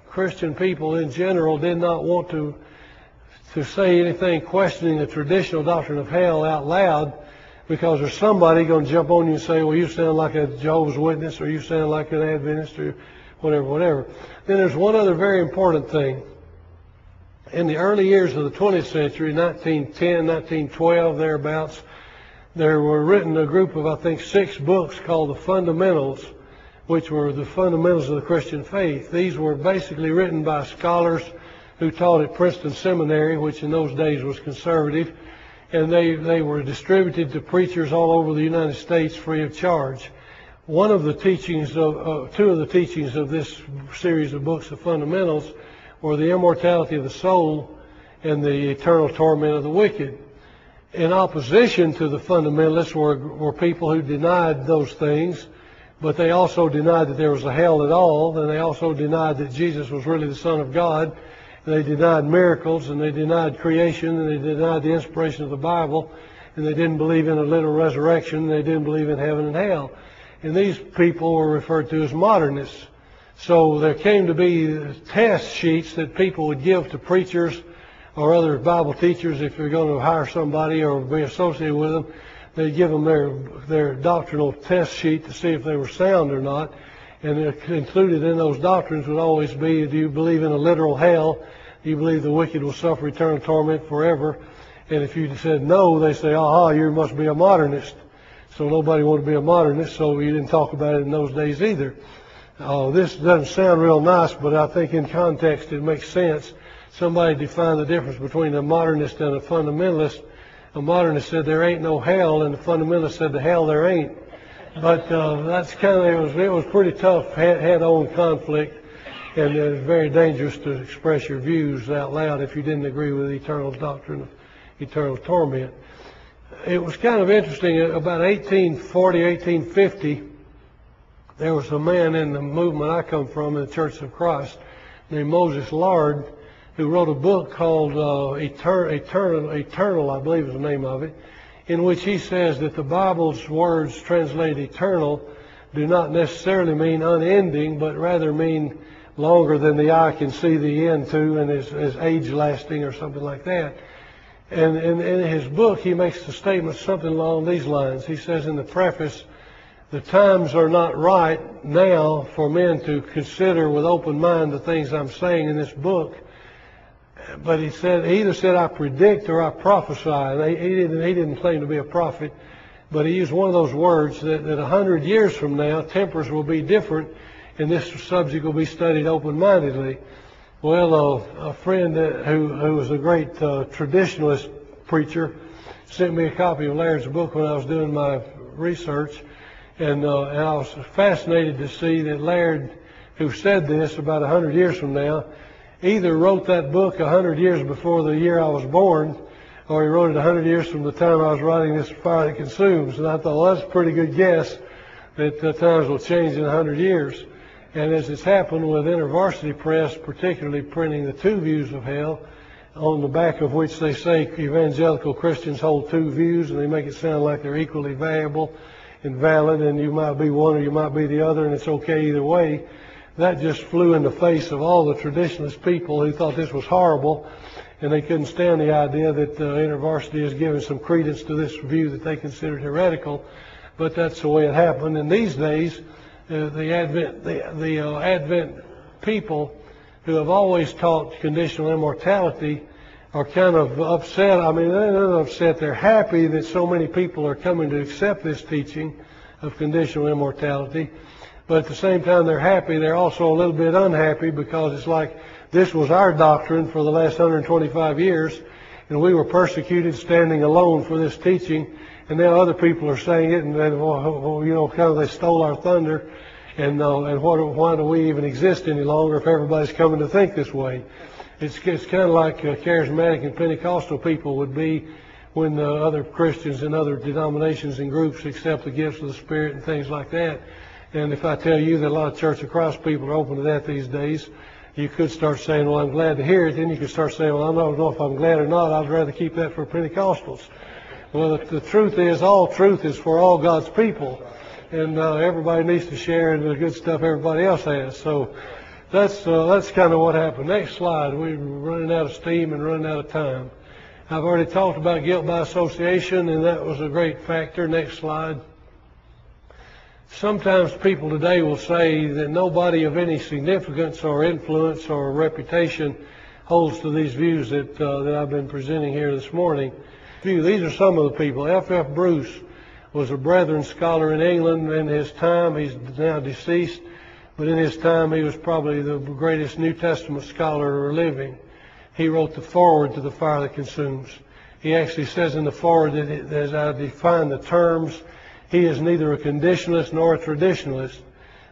Christian people in general did not want to say anything questioning the traditional doctrine of hell out loud, because there's somebody going to jump on you and say, well, you sound like a Jehovah's Witness, or you sound like an Adventist, or whatever. Then there's one other very important thing. In the early years of the 20th century, 1910, 1912, thereabouts, there were written a group of, I think, 6 books called the Fundamentals, which were the fundamentals of the Christian faith. These were basically written by scholars who taught at Princeton Seminary, which in those days was conservative, and they were distributed to preachers all over the United States free of charge. One of the teachings of, two of the teachings of this series of books, the Fundamentals, were the immortality of the soul and the eternal torment of the wicked. In opposition to the fundamentalists were people who denied those things, but they also denied that there was a hell at all, and they also denied that Jesus was really the Son of God. And they denied miracles, and they denied creation, and they denied the inspiration of the Bible, and they didn't believe in a literal resurrection, and they didn't believe in heaven and hell. And these people were referred to as modernists. So there came to be test sheets that people would give to preachers or other Bible teachers if you're going to hire somebody or be associated with them. They'd give them their doctrinal test sheet to see if they were sound or not. And included in those doctrines would always be, do you believe in a literal hell? Do you believe the wicked will suffer eternal torment forever? And if you said no, they say, aha, you must be a modernist. So nobody wanted to be a modernist, so you didn't talk about it in those days either. This doesn't sound real nice, but I think in context it makes sense. Somebody defined the difference between a modernist and a fundamentalist. A modernist said there ain't no hell, and the fundamentalist said the hell there ain't. But that's kind of, it was pretty tough head-on conflict, and it was very dangerous to express your views out loud if you didn't agree with the eternal doctrine of eternal torment. It was kind of interesting, about 1840, 1850, there was a man in the movement I come from in the Church of Christ named Moses Lard, who wrote a book called Eternal, I believe is the name of it, in which he says that the Bible's words translated eternal do not necessarily mean unending, but rather mean longer than the eye can see the end to, and is age-lasting or something like that. And in his book, he makes the statement something along these lines. He says in the preface, the times are not right now for men to consider with open mind the things I'm saying in this book. But he either said I predict or I prophesy. And he didn't claim to be a prophet, but he used one of those words that 100 years from now, tempers will be different, and this subject will be studied open-mindedly. Well, a friend who was a great traditionalist preacher sent me a copy of Laird's book when I was doing my research, and I was fascinated to see that Laird, who said this about 100 years from now, either wrote that book 100 years before the year I was born, or he wrote it 100 years from the time I was writing this Fire That Consumes. And I thought, well, that's a pretty good guess that times will change in 100 years. And as it's happened with InterVarsity Press, particularly printing the 2 views of hell, on the back of which they say evangelical Christians hold 2 views, and they make it sound like they're equally valuable and valid, and you might be one or you might be the other, and it's okay either way. That just flew in the face of all the traditionalist people who thought this was horrible, and they couldn't stand the idea that InterVarsity is giving some credence to this view that they considered heretical. But that's the way it happened. And these days, the Advent people who have always taught conditional immortality are kind of upset. I mean, they're not upset. They're happy that so many people are coming to accept this teaching of conditional immortality. But at the same time they're happy, they're also a little bit unhappy, because it's like this was our doctrine for the last 125 years, and we were persecuted standing alone for this teaching, and now other people are saying it, and then, you know, kind of they stole our thunder, and why do we even exist any longer if everybody's coming to think this way? It's kind of like charismatic and Pentecostal people would be when other Christians and other denominations and groups accept the gifts of the Spirit and things like that. And if I tell you that a lot of Church of Christ people are open to that these days, you could start saying, well, I'm glad to hear it. Then you could start saying, well, I don't know if I'm glad or not. I'd rather keep that for Pentecostals. Well, the truth is, all truth is for all God's people. And everybody needs to share in the good stuff everybody else has. So that's kind of what happened. Next slide. We're running out of steam and running out of time. I've already talked about guilt by association, and that was a great factor. Next slide. Sometimes people today will say that nobody of any significance or influence or reputation holds to these views that I've been presenting here this morning. These are some of the people. F.F. Bruce was a Brethren scholar in England in his time. He's now deceased, but in his time he was probably the greatest New Testament scholar living. He wrote the foreword to The Fire That Consumes. He actually says in the foreword that as I define the terms, he is neither a conditionalist nor a traditionalist,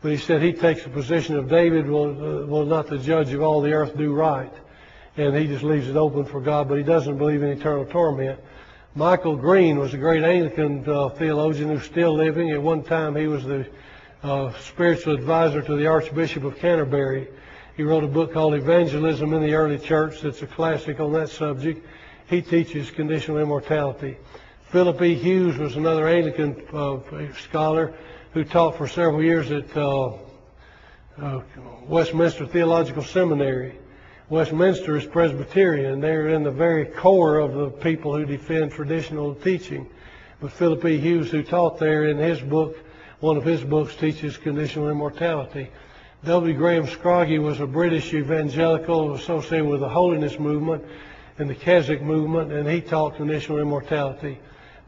but he said he takes the position of David will not the judge of all the earth do right. And he just leaves it open for God, but he doesn't believe in eternal torment. Michael Green was a great Anglican theologian who's still living. At one time he was the spiritual advisor to the Archbishop of Canterbury. He wrote a book called Evangelism in the Early Church that's a classic on that subject. He teaches conditional immortality. Philip E. Hughes was another Anglican scholar who taught for several years at Westminster Theological Seminary. Westminster is Presbyterian. They're in the very core of the people who defend traditional teaching. But Philip E. Hughes, who taught there, in his book, one of his books teaches conditional immortality. W. Graham Scroggie was a British evangelical associated with the Holiness Movement and the Keswick Movement, and he taught conditional immortality.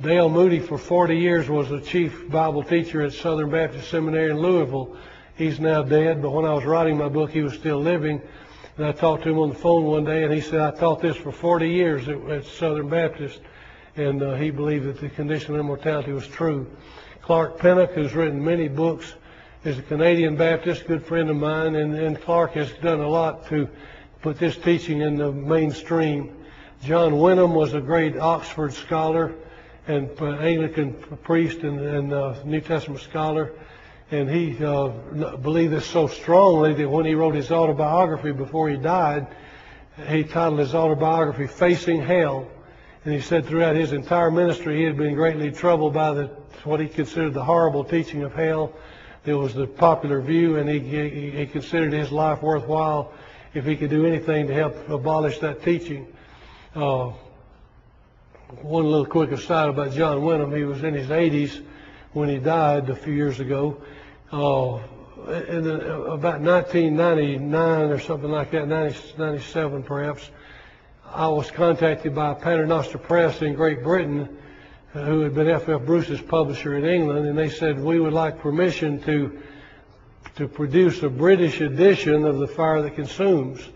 Dale Moody for 40 years was the chief Bible teacher at Southern Baptist Seminary in Louisville. He's now dead, but when I was writing my book, he was still living. And I talked to him on the phone one day, and he said, I taught this for 40 years at Southern Baptist, and he believed that the conditional immortality was true. Clark Pinnock, who's written many books, is a Canadian Baptist, good friend of mine, and Clark has done a lot to put this teaching in the mainstream. John Wenham was a great Oxford scholar and Anglican priest and New Testament scholar. And he believed this so strongly that when he wrote his autobiography before he died, he titled his autobiography Facing Hell. And he said throughout his entire ministry he had been greatly troubled by what he considered the horrible teaching of hell. It was the popular view, and he considered his life worthwhile if he could do anything to help abolish that teaching. One little quick aside about John Wenham. He was in his 80s when he died a few years ago. About 1999 or something like that, 97 perhaps, I was contacted by Paternoster Press in Great Britain, who had been F.F. Bruce's publisher in England, and they said, we would like permission to produce a British edition of The Fire That Consumes.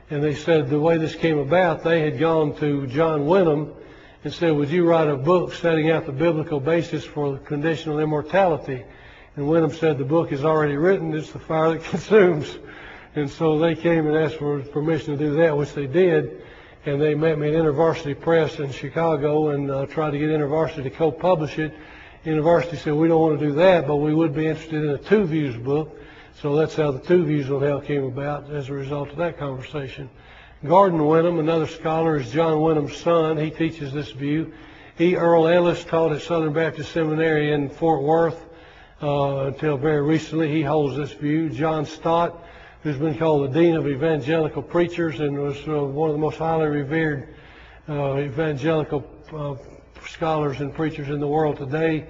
And they said the way this came about, they had gone to John Wenham and said, would you write a book setting out the biblical basis for conditional immortality? And Wenham said, the book is already written, it's The Fire That Consumes. And so they came and asked for permission to do that, which they did. And they met me at InterVarsity Press in Chicago and tried to get InterVarsity to co-publish it. University said, we don't want to do that, but we would be interested in a Two Views book. So that's how the Two Views on Hell came about as a result of that conversation. Gordon Wenham, another scholar, is John Wenham's son. He teaches this view. E. Earl Ellis taught at Southern Baptist Seminary in Fort Worth until very recently. He holds this view. John Stott, who's been called the Dean of Evangelical Preachers and was one of the most highly revered evangelical scholars and preachers in the world today,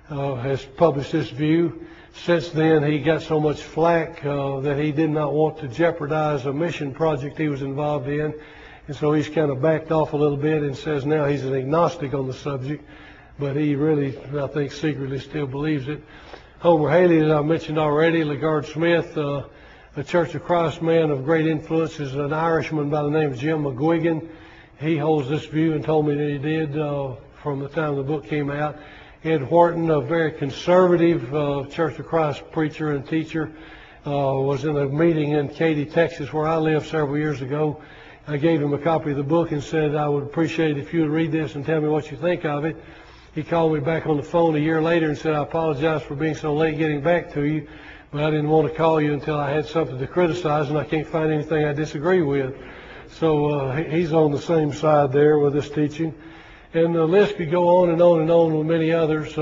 has published this view. Since then, he got so much flack that he did not want to jeopardize a mission project he was involved in. And so he's kind of backed off a little bit and says now he's an agnostic on the subject. But he really, I think, secretly still believes it. Homer Haley, as I mentioned already, LaGard Smith, a Church of Christ man of great influence, is an Irishman by the name of Jim McGuigan. He holds this view and told me that he did from the time the book came out. Ed Wharton, a very conservative Church of Christ preacher and teacher, was in a meeting in Katy, Texas, where I lived several years ago. I gave him a copy of the book and said, I would appreciate it if you would read this and tell me what you think of it. He called me back on the phone a year later and said, I apologize for being so late getting back to you, but I didn't want to call you until I had something to criticize, and I can't find anything I disagree with. So he's on the same side there with this teaching. And the list could go on and on and on with many others.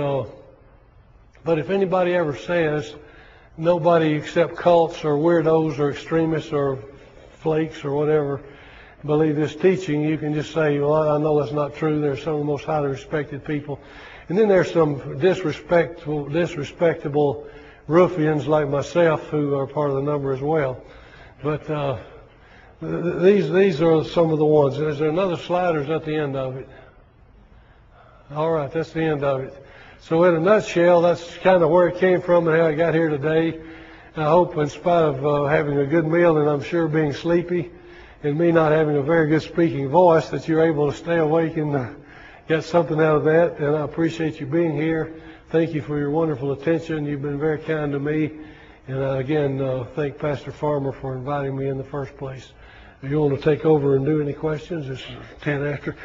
But if anybody ever says nobody except cults or weirdos or extremists or flakes or whatever believe this teaching. You can just say, well, I know that's not true. They're some of the most highly respected people. And then there's some disrespectable ruffians like myself who are part of the number as well. But these are some of the ones. Is there another slide or is that the end of it? All right, that's the end of it. So in a nutshell, that's kind of where it came from and how I got here today. I hope in spite of having a good meal and I'm sure being sleepy and me not having a very good speaking voice, that you're able to stay awake and get something out of that. And I appreciate you being here. Thank you for your wonderful attention. You've been very kind to me. And again, thank Pastor Farmer for inviting me in the first place. If you want to take over and do any questions, it's 10 after.